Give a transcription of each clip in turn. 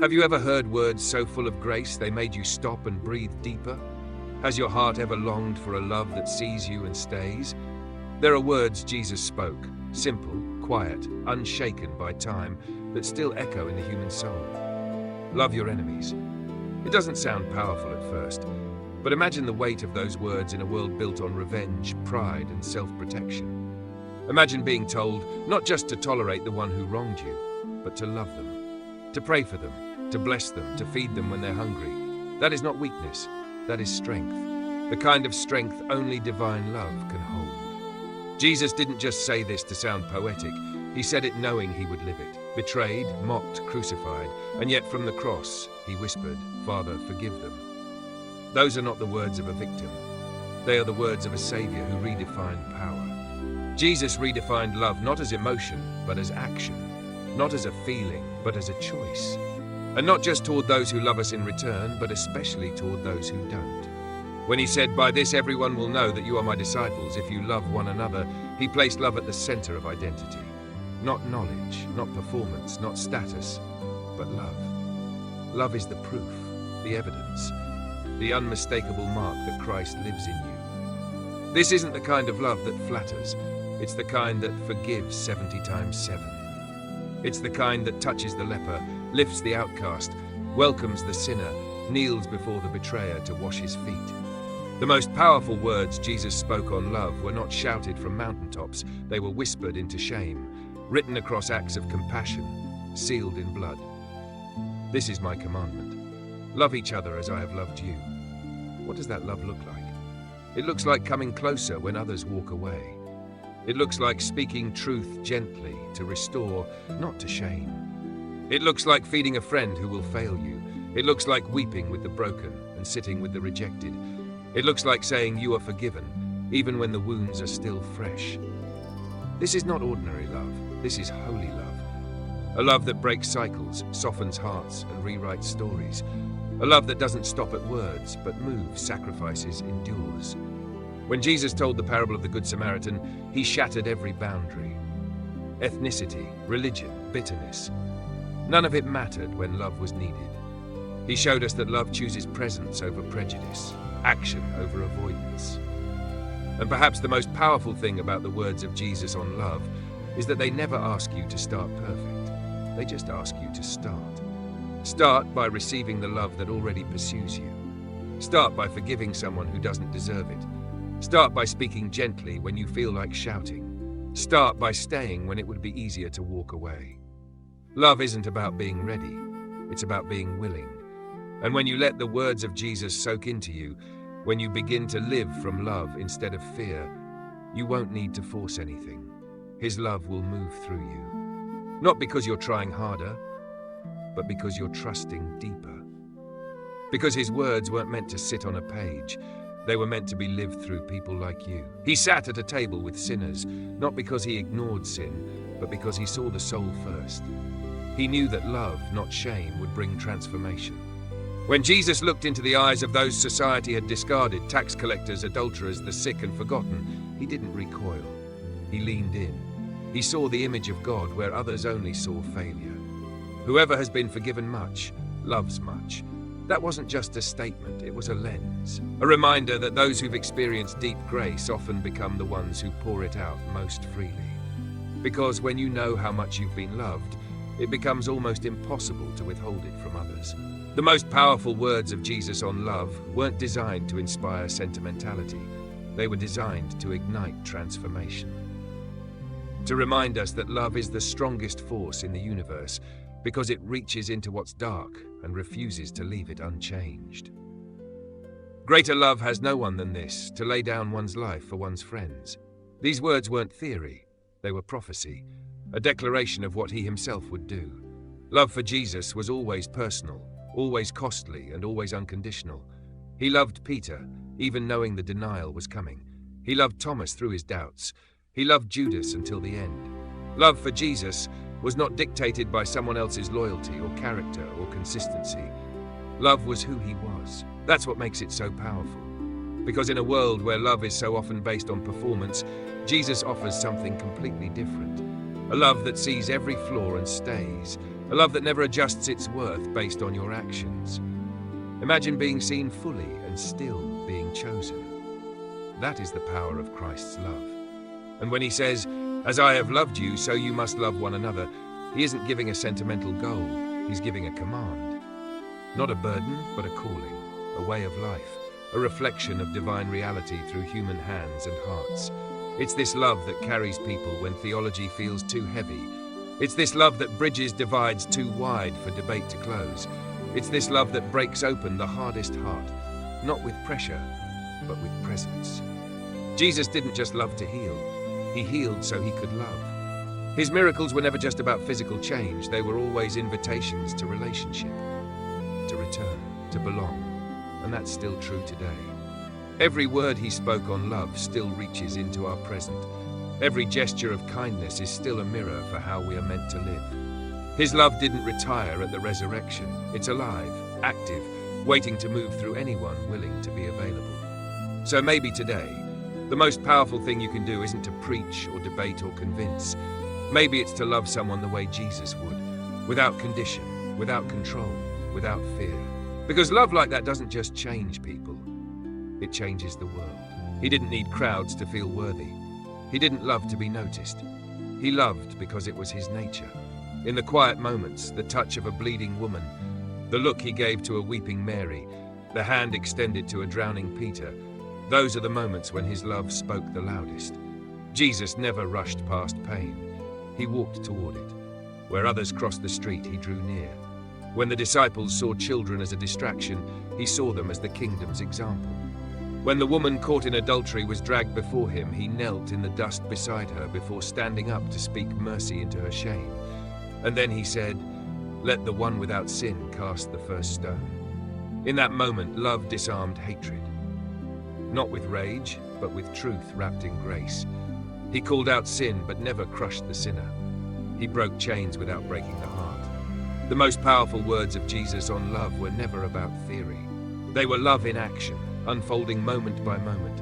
Have you ever heard words so full of grace they made you stop and breathe deeper? Has your heart ever longed for a love that sees you and stays? There are words Jesus spoke, simple, quiet, unshaken by time, that still echo in the human soul. Love your enemies. It doesn't sound powerful at first, but imagine the weight of those words in a world built on revenge, pride, and self-protection. Imagine being told not just to tolerate the one who wronged you, but to love them, to pray for them, to bless them, to feed them when they're hungry. That is not weakness, that is strength. The kind of strength only divine love can hold. Jesus didn't just say this to sound poetic, he said it knowing he would live it. Betrayed, mocked, crucified, and yet from the cross, he whispered, "Father, forgive them." Those are not the words of a victim. They are the words of a Savior who redefined power. Jesus redefined love not as emotion, but as action. Not as a feeling, but as a choice. And not just toward those who love us in return, but especially toward those who don't. When he said, "By this everyone will know that you are my disciples if you love one another," he placed love at the center of identity. Not knowledge, not performance, not status, but love. Love is the proof, the evidence, the unmistakable mark that Christ lives in you. This isn't the kind of love that flatters. It's the kind that forgives 70 times 7. It's the kind that touches the leper, lifts the outcast, welcomes the sinner, kneels before the betrayer to wash his feet. The most powerful words Jesus spoke on love were not shouted from mountaintops, they were whispered into shame, written across acts of compassion, sealed in blood. This is my commandment. Love each other as I have loved you. What does that love look like? It looks like coming closer when others walk away. It looks like speaking truth gently to restore, not to shame. It looks like feeding a friend who will fail you. It looks like weeping with the broken and sitting with the rejected. It looks like saying you are forgiven, even when the wounds are still fresh. This is not ordinary love. This is holy love. A love that breaks cycles, softens hearts, and rewrites stories. A love that doesn't stop at words, but moves, sacrifices, endures. When Jesus told the parable of the Good Samaritan, he shattered every boundary. Ethnicity, religion, bitterness. None of it mattered when love was needed. He showed us that love chooses presence over prejudice, action over avoidance. And perhaps the most powerful thing about the words of Jesus on love is that they never ask you to start perfect. They just ask you to start. Start by receiving the love that already pursues you. Start by forgiving someone who doesn't deserve it. Start by speaking gently when you feel like shouting. Start by staying when it would be easier to walk away. Love isn't about being ready, it's about being willing. And when you let the words of Jesus soak into you, when you begin to live from love instead of fear, you won't need to force anything. His love will move through you. Not because you're trying harder, but because you're trusting deeper. Because his words weren't meant to sit on a page. They were meant to be lived through people like you. He sat at a table with sinners, not because he ignored sin, but because he saw the soul first. He knew that love, not shame, would bring transformation. When Jesus looked into the eyes of those society had discarded, tax collectors, adulterers, the sick and forgotten, he didn't recoil. He leaned in. He saw the image of God where others only saw failure. Whoever has been forgiven much, loves much. That wasn't just a statement, it was a lens. A reminder that those who've experienced deep grace often become the ones who pour it out most freely. Because when you know how much you've been loved, it becomes almost impossible to withhold it from others. The most powerful words of Jesus on love weren't designed to inspire sentimentality. They were designed to ignite transformation. To remind us that love is the strongest force in the universe because it reaches into what's dark and refuses to leave it unchanged. Greater love has no one than this, to lay down one's life for one's friends. These words weren't theory, they were prophecy, a declaration of what he himself would do. Love for Jesus was always personal, always costly, and always unconditional. He loved Peter, even knowing the denial was coming. He loved Thomas through his doubts. He loved Judas until the end. Love for Jesus was not dictated by someone else's loyalty or character or consistency. Love was who he was. That's what makes it so powerful. Because in a world where love is so often based on performance, Jesus offers something completely different. A love that sees every flaw and stays. A love that never adjusts its worth based on your actions. Imagine being seen fully and still being chosen. That is the power of Christ's love. And when he says, "As I have loved you, so you must love one another," he isn't giving a sentimental goal, he's giving a command. Not a burden, but a calling, a way of life, a reflection of divine reality through human hands and hearts. It's this love that carries people when theology feels too heavy. It's this love that bridges divides too wide for debate to close. It's this love that breaks open the hardest heart, not with pressure, but with presence. Jesus didn't just love to heal, he healed so he could love. His miracles were never just about physical change, they were always invitations to relationship, to return, to belong, and that's still true today. Every word he spoke on love still reaches into our present. Every gesture of kindness is still a mirror for how we are meant to live. His love didn't retire at the resurrection. It's alive, active, waiting to move through anyone willing to be available. So maybe today, the most powerful thing you can do isn't to preach or debate or convince. Maybe it's to love someone the way Jesus would, without condition, without control, without fear. Because love like that doesn't just change people, it changes the world. He didn't need crowds to feel worthy. He didn't love to be noticed. He loved because it was his nature. In the quiet moments, the touch of a bleeding woman, the look he gave to a weeping Mary, the hand extended to a drowning Peter, those are the moments when his love spoke the loudest. Jesus never rushed past pain. He walked toward it. Where others crossed the street, he drew near. When the disciples saw children as a distraction, he saw them as the kingdom's example. When the woman caught in adultery was dragged before him, he knelt in the dust beside her before standing up to speak mercy into her shame. And then he said, "Let the one without sin cast the first stone." In that moment, love disarmed hatred. Not with rage, but with truth wrapped in grace. He called out sin, but never crushed the sinner. He broke chains without breaking the heart. The most powerful words of Jesus on love were never about theory. They were love in action, unfolding moment by moment,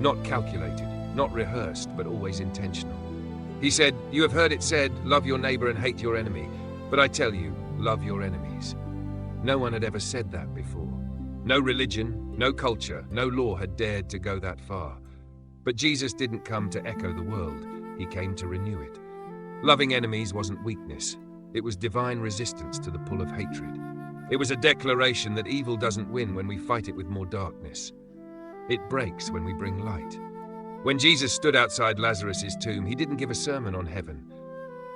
not calculated, not rehearsed, but always intentional. He said, "You have heard it said, love your neighbor and hate your enemy. But I tell you, love your enemies." No one had ever said that before. No religion, no culture, no law had dared to go that far. But Jesus didn't come to echo the world, he came to renew it. Loving enemies wasn't weakness, it was divine resistance to the pull of hatred. It was a declaration that evil doesn't win when we fight it with more darkness. It breaks when we bring light. When Jesus stood outside Lazarus' tomb, he didn't give a sermon on heaven.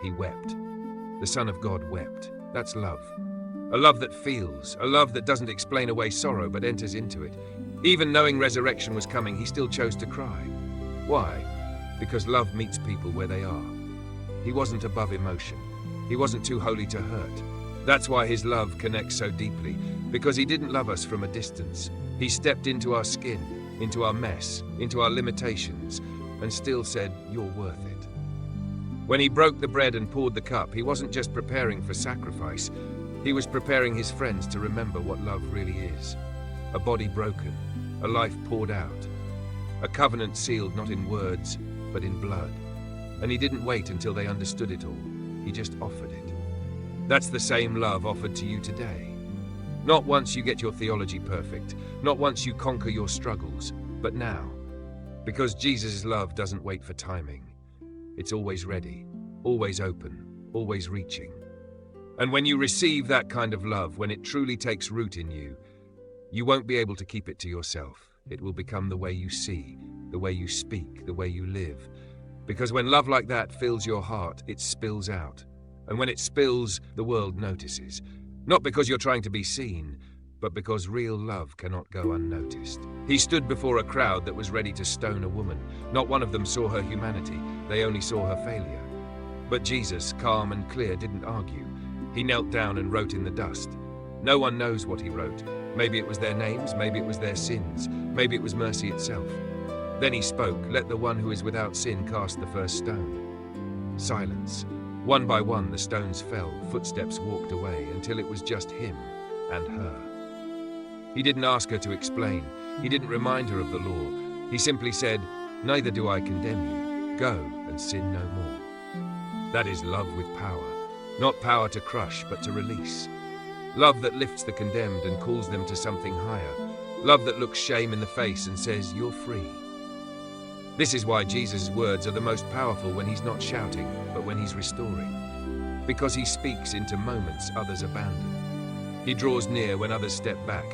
He wept. The Son of God wept. That's love. A love that feels, a love that doesn't explain away sorrow but enters into it. Even knowing resurrection was coming, he still chose to cry. Why? Because love meets people where they are. He wasn't above emotion. He wasn't too holy to hurt. That's why his love connects so deeply, because he didn't love us from a distance. He stepped into our skin, into our mess, into our limitations, and still said, "You're worth it." When he broke the bread and poured the cup, he wasn't just preparing for sacrifice. He was preparing his friends to remember what love really is. A body broken, a life poured out, a covenant sealed not in words, but in blood. And he didn't wait until they understood it all. He just offered it. That's the same love offered to you today. Not once you get your theology perfect, not once you conquer your struggles, but now. Because Jesus' love doesn't wait for timing. It's always ready, always open, always reaching. And when you receive that kind of love, when it truly takes root in you, you won't be able to keep it to yourself. It will become the way you see, the way you speak, the way you live. Because when love like that fills your heart, it spills out. And when it spills, the world notices. Not because you're trying to be seen, but because real love cannot go unnoticed. He stood before a crowd that was ready to stone a woman. Not one of them saw her humanity, they only saw her failure. But Jesus, calm and clear, didn't argue. He knelt down and wrote in the dust. No one knows what he wrote. Maybe it was their names, maybe it was their sins, maybe it was mercy itself. Then he spoke, "Let the one who is without sin cast the first stone." Silence. One by one the stones fell, footsteps walked away, until it was just him and her. He didn't ask her to explain. He didn't remind her of the law. He simply said, "Neither do I condemn you. Go and sin no more." That is love with power. Not power to crush, but to release. Love that lifts the condemned and calls them to something higher. Love that looks shame in the face and says, "You're free." This is why Jesus' words are the most powerful when he's not shouting, but when he's restoring. Because he speaks into moments others abandon. He draws near when others step back.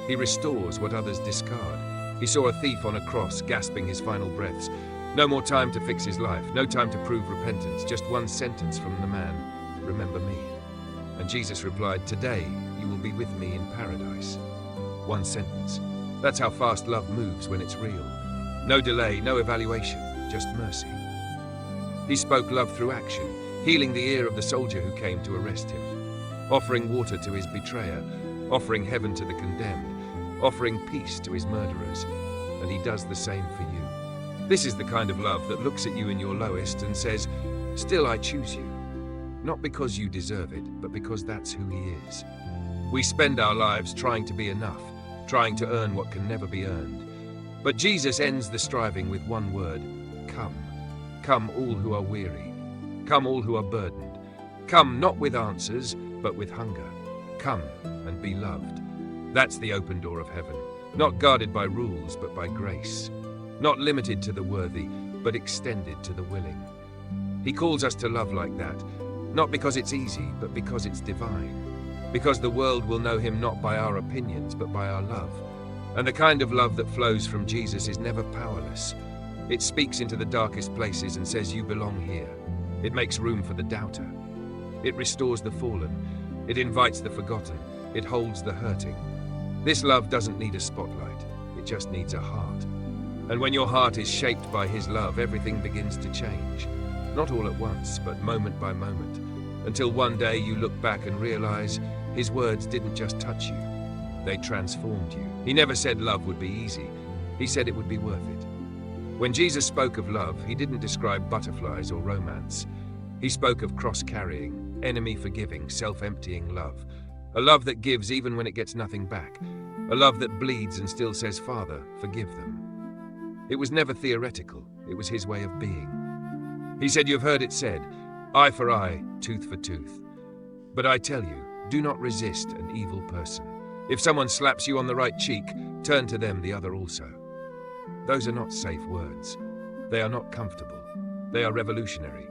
He restores what others discard. He saw a thief on a cross, gasping his final breaths. No more time to fix his life, no time to prove repentance, just one sentence from the man, "Remember me." And Jesus replied, "Today you will be with me in paradise." One sentence. That's how fast love moves when it's real. No delay, no evaluation, just mercy. He spoke love through action, healing the ear of the soldier who came to arrest him, offering water to his betrayer, offering heaven to the condemned, offering peace to his murderers, and he does the same for you. This is the kind of love that looks at you in your lowest and says, "Still I choose you." Not because you deserve it, but because that's who he is. We spend our lives trying to be enough, trying to earn what can never be earned. But Jesus ends the striving with one word: come. Come all who are weary. Come all who are burdened. Come not with answers, but with hunger. Come and be loved. That's the open door of heaven, not guarded by rules, but by grace. Not limited to the worthy, but extended to the willing. He calls us to love like that, not because it's easy, but because it's divine. Because the world will know him not by our opinions, but by our love. And the kind of love that flows from Jesus is never powerless. It speaks into the darkest places and says, "You belong here." It makes room for the doubter. It restores the fallen. It invites the forgotten. It holds the hurting. This love doesn't need a spotlight. It just needs a heart. And when your heart is shaped by his love, everything begins to change. Not all at once, but moment by moment. Until one day you look back and realize his words didn't just touch you. They transformed you. He never said love would be easy. He said it would be worth it. When Jesus spoke of love, he didn't describe butterflies or romance. He spoke of cross-carrying, enemy-forgiving, self-emptying love. A love that gives even when it gets nothing back. A love that bleeds and still says, "Father, forgive them." It was never theoretical. It was his way of being. He said, "You've heard it said, eye for eye, tooth for tooth. But I tell you, do not resist an evil person. If someone slaps you on the right cheek, turn to them the other also." Those are not safe words. They are not comfortable. They are revolutionary.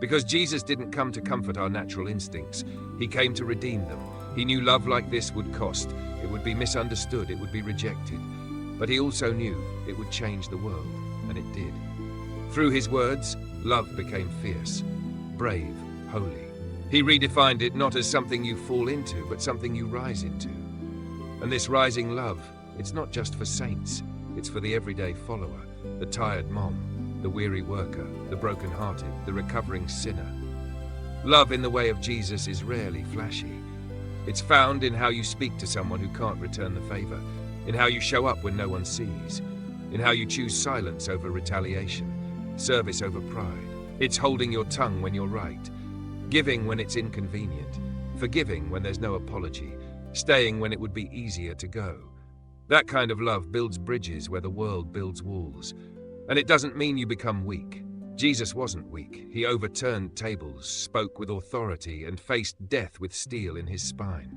Because Jesus didn't come to comfort our natural instincts. He came to redeem them. He knew love like this would cost. It would be misunderstood. It would be rejected. But he also knew it would change the world, and it did. Through his words, love became fierce, brave, holy. He redefined it not as something you fall into, but something you rise into. And this rising love, it's not just for saints. It's for the everyday follower, the tired mom, the weary worker, the broken-hearted, the recovering sinner. Love in the way of Jesus is rarely flashy. It's found in how you speak to someone who can't return the favor, in how you show up when no one sees, in how you choose silence over retaliation, service over pride. It's holding your tongue when you're right, giving when it's inconvenient, forgiving when there's no apology, staying when it would be easier to go. That kind of love builds bridges where the world builds walls. And it doesn't mean you become weak. Jesus wasn't weak. He overturned tables, spoke with authority, and faced death with steel in his spine.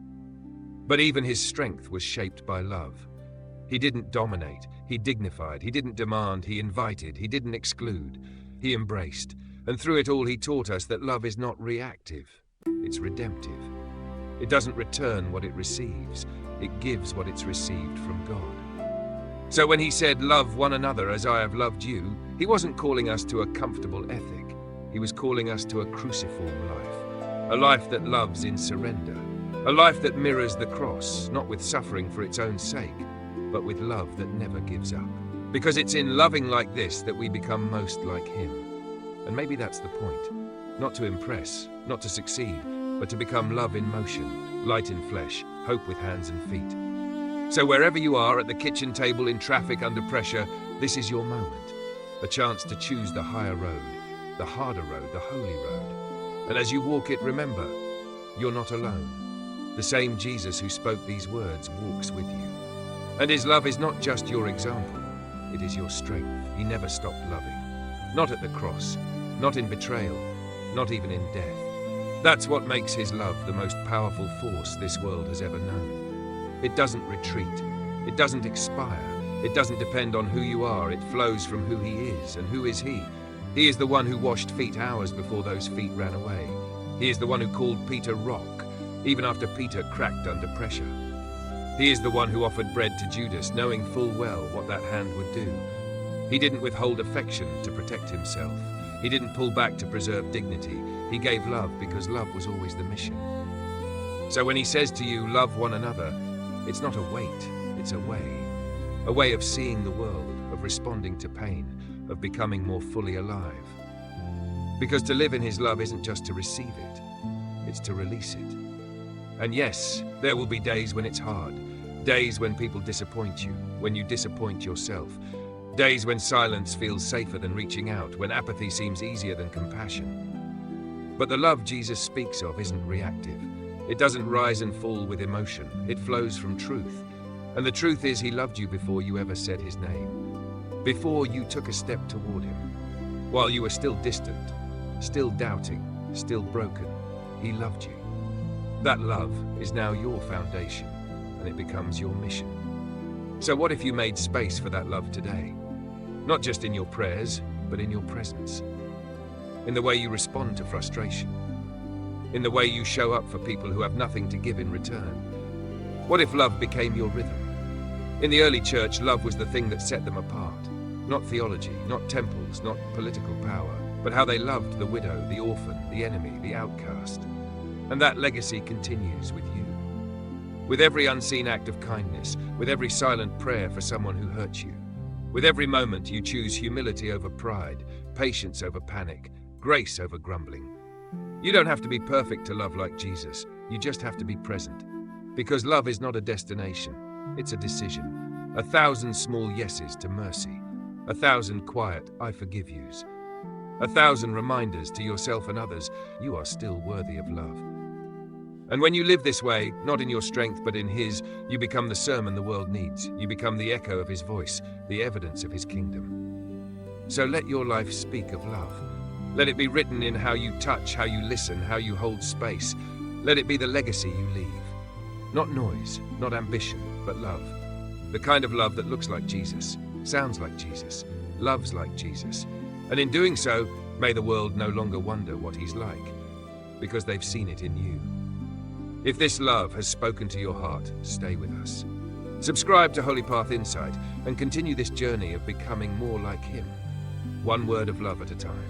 But even his strength was shaped by love. He didn't dominate. He dignified. He didn't demand. He invited. He didn't exclude. He embraced. And through it all, he taught us that love is not reactive. It's redemptive. It doesn't return what it receives. It gives what it's received from God. So when he said, "Love one another as I have loved you," he wasn't calling us to a comfortable ethic. He was calling us to a cruciform life. A life that loves in surrender. A life that mirrors the cross, not with suffering for its own sake, but with love that never gives up. Because it's in loving like this that we become most like him. And maybe that's the point. Not to impress, not to succeed, but to become love in motion, light in flesh, hope with hands and feet. So wherever you are, at the kitchen table, in traffic, under pressure, this is your moment. A chance to choose the higher road, the harder road, the holy road. And as you walk it, remember, you're not alone. The same Jesus who spoke these words walks with you. And his love is not just your example, it is your strength. He never stopped loving. Not at the cross, not in betrayal, not even in death. That's what makes his love the most powerful force this world has ever known. It doesn't retreat. It doesn't expire. It doesn't depend on who you are. It flows from who he is. And who is he? He is the one who washed feet hours before those feet ran away. He is the one who called Peter rock, even after Peter cracked under pressure. He is the one who offered bread to Judas, knowing full well what that hand would do. He didn't withhold affection to protect himself. He didn't pull back to preserve dignity. He gave love because love was always the mission. So when he says to you, love one another, it's not a weight, it's a way of seeing the world, of responding to pain, of becoming more fully alive. Because to live in his love isn't just to receive it, it's to release it. And yes, there will be days when it's hard, days when people disappoint you, when you disappoint yourself, days when silence feels safer than reaching out, when apathy seems easier than compassion. But the love Jesus speaks of isn't reactive. It doesn't rise and fall with emotion. It flows from truth. And the truth is he loved you before you ever said his name, before you took a step toward him. While you were still distant, still doubting, still broken, he loved you. That love is now your foundation, and it becomes your mission. So what if you made space for that love today? Not just in your prayers, but in your presence. In the way you respond to frustration. In the way you show up for people who have nothing to give in return. What if love became your rhythm? In the early church, love was the thing that set them apart. Not theology, not temples, not political power, but how they loved the widow, the orphan, the enemy, the outcast. And that legacy continues with you. With every unseen act of kindness, with every silent prayer for someone who hurt you. With every moment you choose humility over pride, patience over panic, grace over grumbling. You don't have to be perfect to love like Jesus. You just have to be present. Because love is not a destination, it's a decision. 1,000 small yeses to mercy. 1,000 quiet I forgive yous. 1,000 reminders to yourself and others, you are still worthy of love. And when you live this way, not in your strength but in his, you become the sermon the world needs. You become the echo of his voice, the evidence of his kingdom. So let your life speak of love. Let it be written in how you touch, how you listen, how you hold space. Let it be the legacy you leave. Not noise, not ambition, but love. The kind of love that looks like Jesus, sounds like Jesus, loves like Jesus. And in doing so, may the world no longer wonder what he's like, because they've seen it in you. If this love has spoken to your heart, stay with us. Subscribe to Holy Path Insight and continue this journey of becoming more like him, one word of love at a time.